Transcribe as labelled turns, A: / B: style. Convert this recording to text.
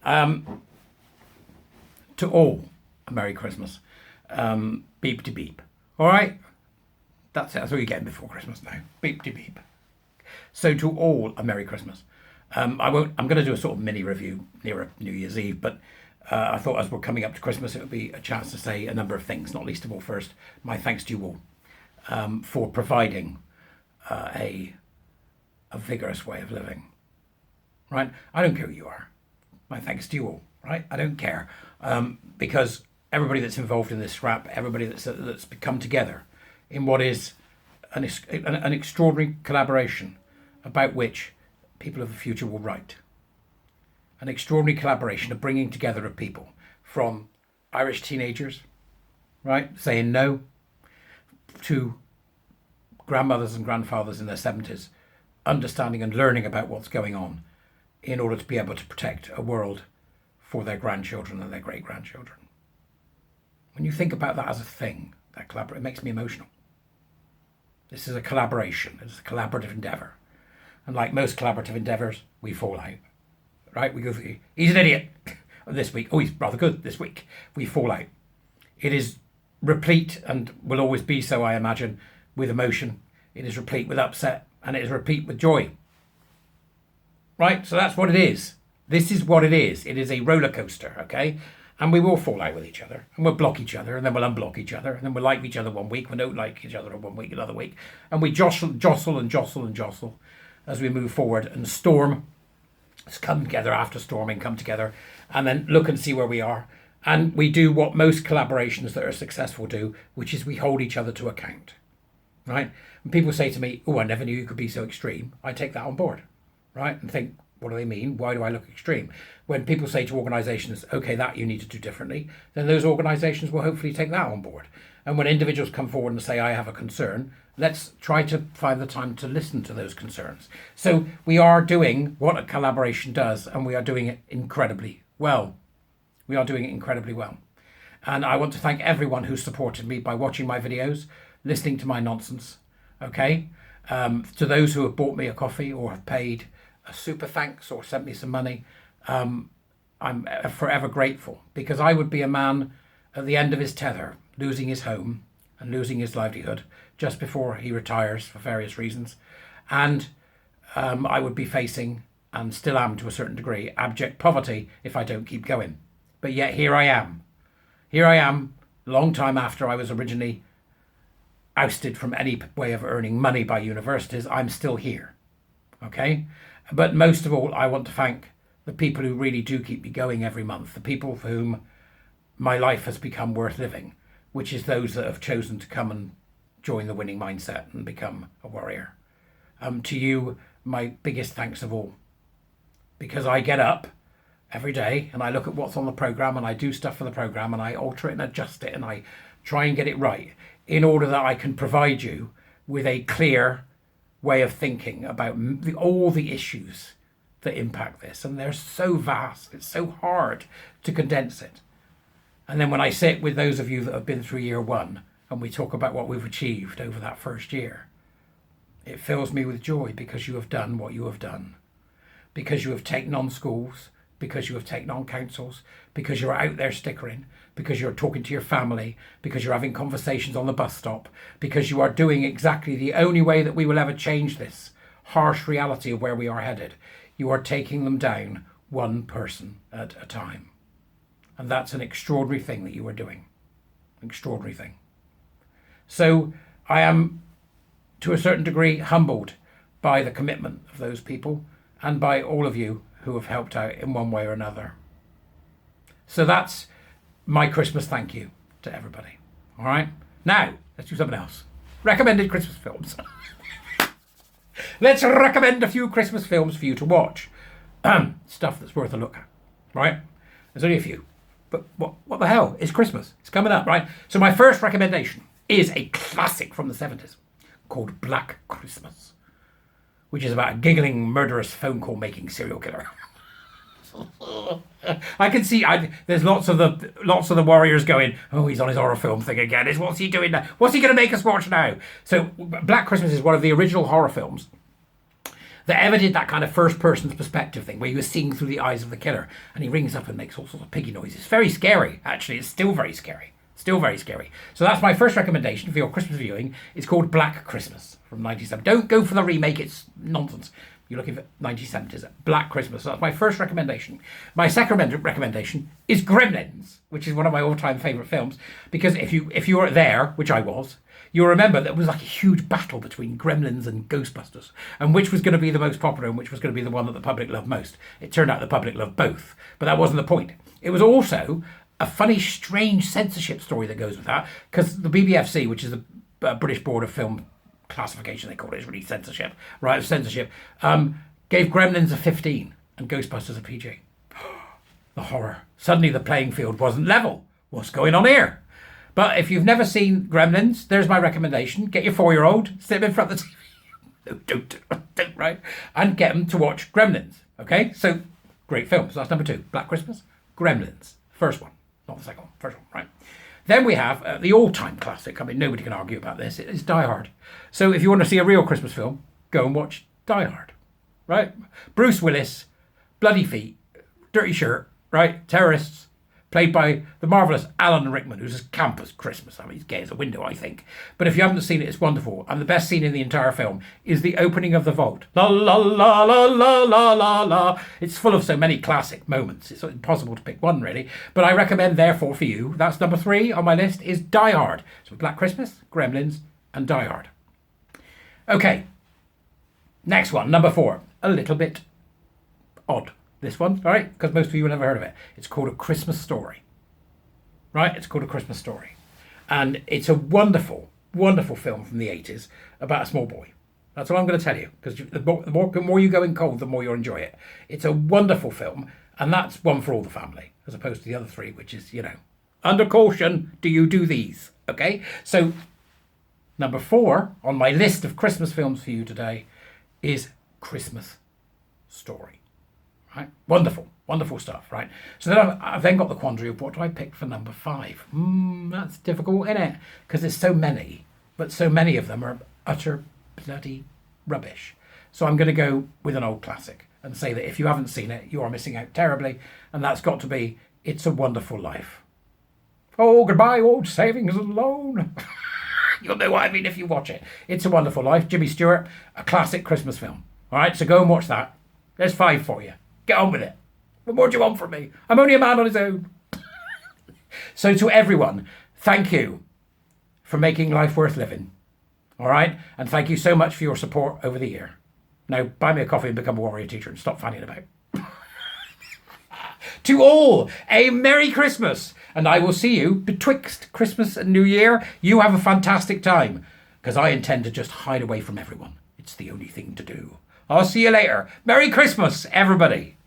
A: To all, a Merry Christmas. Beep to beep. All right? That's it. That's all you're getting before Christmas now. Beep to beep. So to all, a Merry Christmas. I'm going to do a sort of mini review near New Year's Eve, but I thought as we're coming up to Christmas, it would be a chance to say a number of things, not least of all first, my thanks to you all for providing a vigorous way of living. Right? I don't care who you are. My thanks to you all. Right? I don't care. Because everybody that's involved in this scrap, everybody that's come together in what is an extraordinary collaboration about which people of the future will write. An extraordinary collaboration of bringing together of people from Irish teenagers, right, saying no, to grandmothers and grandfathers in their 70s, understanding and learning about what's going on in order to be able to protect a world for their grandchildren and their great-grandchildren. When you think about that as a thing, it makes me emotional. This is a collaboration. It's a collaborative endeavour. And like most collaborative endeavours, we fall out. Right? We go, he's an idiot this week. Oh, he's rather good this week. We fall out. It is replete and will always be so, I imagine, with emotion. It is replete with upset and it is replete with joy. Right? So that's what it is. This is what it is. It is a roller coaster, okay? And we will fall out with each other. And we'll block each other. And then we'll unblock each other. And then we'll like each other one week. We don't like each other one week, another week. And we jostle as we move forward and storm. Let's come together after storming, come together. And then look and see where we are. And we do what most collaborations that are successful do, which is we hold each other to account. Right? When people say to me, oh, I never knew you could be so extreme. I take that on board. Right? And think, what do they mean? Why do I look extreme? When people say to organisations, okay, that you need to do differently, then those organisations will hopefully take that on board. And when individuals come forward and say, I have a concern, let's try to find the time to listen to those concerns. So we are doing what a collaboration does, and we are doing it incredibly well. We are doing it incredibly well. And I want to thank everyone who supported me by watching my videos, listening to my nonsense, okay? To those who have bought me a coffee or have paid a super thanks or sent me some money, I'm forever grateful, because I would be a man at the end of his tether, losing his home and losing his livelihood just before he retires for various reasons. And I would be facing, and still am to a certain degree, abject poverty if I don't keep going. But yet here I am. Here I am, long time after I was originally ousted from any way of earning money by universities. I'm still here. Okay? But most of all, I want to thank the people who really do keep me going every month, the people for whom my life has become worth living, which is those that have chosen to come and join the winning mindset and become a warrior. To you, my biggest thanks of all, because I get up every day and I look at what's on the programme and I do stuff for the programme and I alter it and adjust it and I try and get it right in order that I can provide you with a clear way of thinking about all the issues that impact this. And they're so vast, it's so hard to condense it. And then when I sit with those of you that have been through year one and we talk about what we've achieved over that first year, it fills me with joy, because you have done what you have done. Because you have taken on schools, because you have taken on councils, because you're out there stickering, because you're talking to your family, because you're having conversations on the bus stop, because you are doing exactly the only way that we will ever change this harsh reality of where we are headed. You are taking them down one person at a time. And that's an extraordinary thing that you are doing. Extraordinary thing. So I am, to a certain degree, humbled by the commitment of those people and by all of you who have helped out in one way or another. So that's my Christmas thank you to everybody. All right? Now, let's do something else. Recommended Christmas films. Let's recommend a few Christmas films for you to watch. Stuff that's worth a look at. Right? There's only a few. But what the hell? It's Christmas. It's coming up, right? So my first recommendation is a classic from the 70s called Black Christmas, which is about a giggling, murderous phone call making serial killer. I can see there's lots of the warriors going, oh, he's on his horror film thing again. What's he doing now? What's he going to make us watch now? So Black Christmas is one of the original horror films that ever did that kind of first person's perspective thing where you were seeing through the eyes of the killer and he rings up and makes all sorts of piggy noises. It's very scary, actually. It's still very scary. Still very scary. So that's my first recommendation for your Christmas viewing. It's called Black Christmas from 1970. Don't go for the remake. It's nonsense. You're looking for 1970s. Black Christmas. So that's my first recommendation. My second recommendation is Gremlins, which is one of my all-time favourite films. Because if you were there, which I was, you'll remember that it was like a huge battle between Gremlins and Ghostbusters, and which was going to be the most popular and which was going to be the one that the public loved most. It turned out the public loved both, but that wasn't the point. It was also a funny, strange censorship story that goes with that, because the BBFC, which is the British Board of Film Classification, they call it, is really censorship, right? Censorship, gave Gremlins a 15 and Ghostbusters a PG. The horror. Suddenly the playing field wasn't level. What's going on here? But if you've never seen Gremlins, there's my recommendation. Get your 4-year-old, sit him in front of the TV. No, don't, right? And get them to watch Gremlins, okay? So, great film. So that's number 2. Black Christmas, Gremlins. First one, not the second one. First one, right? Then we have the all-time classic. I mean, nobody can argue about this. It's Die Hard. So if you want to see a real Christmas film, go and watch Die Hard, right? Bruce Willis, bloody feet, dirty shirt, right? Terrorists, played by the marvellous Alan Rickman, who's as camp as Christmas. I mean, he's gay as a window, I think. But if you haven't seen it, it's wonderful. And the best scene in the entire film is the opening of the vault. La la la la la la la la. It's full of so many classic moments. It's impossible to pick one, really. But I recommend, therefore, for you, that's number 3 on my list, is Die Hard. So Black Christmas, Gremlins, and Die Hard. Okay. Next one, number 4. A little bit odd. This one, all right? Because most of you have never heard of it. It's called A Christmas Story. Right? It's called A Christmas Story. And it's a wonderful, wonderful film from the 80s about a small boy. That's all I'm going to tell you. Because the more you go in cold, the more you'll enjoy it. It's a wonderful film. And that's one for all the family. As opposed to the other 3, which is, under caution, do you do these? Okay? So, number 4 on my list of Christmas films for you today is Christmas Story. Right? Wonderful, wonderful stuff, right? So then I've then got the quandary of what do I pick for number 5? That's difficult, isn't it? Because there's so many, but so many of them are utter bloody rubbish. So I'm going to go with an old classic and say that if you haven't seen it, you are missing out terribly, and that's got to be It's a Wonderful Life. Oh, goodbye, old savings and loan. You'll know what I mean if you watch it. It's a Wonderful Life, Jimmy Stewart, a classic Christmas film. All right, so go and watch that. There's 5 for you. Get on with it. What more do you want from me? I'm only a man on his own. So to everyone, thank you for making life worth living. All right? And thank you so much for your support over the year. Now, buy me a coffee and become a warrior teacher and stop fanning about. To all, a Merry Christmas. And I will see you betwixt Christmas and New Year. You have a fantastic time. Because I intend to just hide away from everyone. It's the only thing to do. I'll see you later. Merry Christmas, everybody.